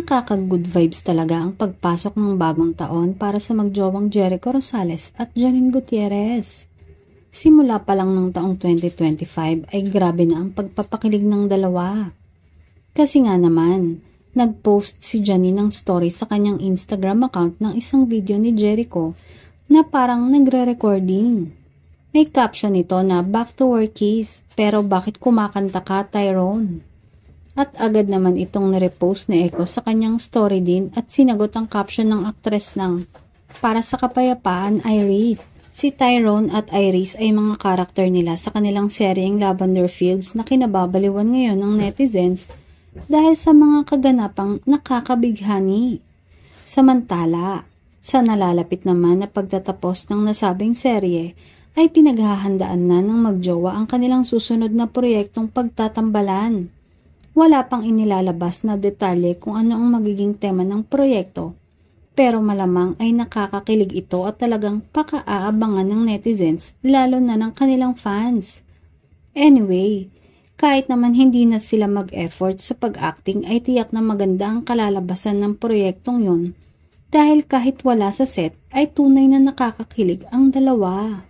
Nakaka-good vibes talaga ang pagpasok ng bagong taon para sa magjowang Jericho Rosales at Janine Gutierrez. Simula pa lang ng taong 2025 ay grabe na ang pagpapakilig ng dalawa. Kasi nga naman, nag-post si Janine ng story sa kanyang Instagram account ng isang video ni Jericho na parang nagre-recording. May caption nito na "Back to work keys, pero bakit kumakanta ka, Tyrone?" At agad naman itong nirepost ni Echo sa kanyang story din at sinagot ang caption ng aktres ng "Para sa kapayapaan, Iris." Si Tyrone at Iris ay mga karakter nila sa kanilang seryeng Lavender Fields na kinababaliwan ngayon ng netizens dahil sa mga kaganapang nakakabighani. Samantala, sa nalalapit naman na pagtatapos ng nasabing serye, ay pinaghahandaan na ng magjowa ang kanilang susunod na proyektong pagtatambalan. Wala pang inilalabas na detalye kung ano ang magiging tema ng proyekto, pero malamang ay nakakakilig ito at talagang paka-aabangan ng netizens, lalo na ng kanilang fans. Anyway, kahit naman hindi na sila mag-effort sa pag-acting ay tiyak na maganda ang kalalabasan ng proyektong yun, dahil kahit wala sa set ay tunay na nakakakilig ang dalawa.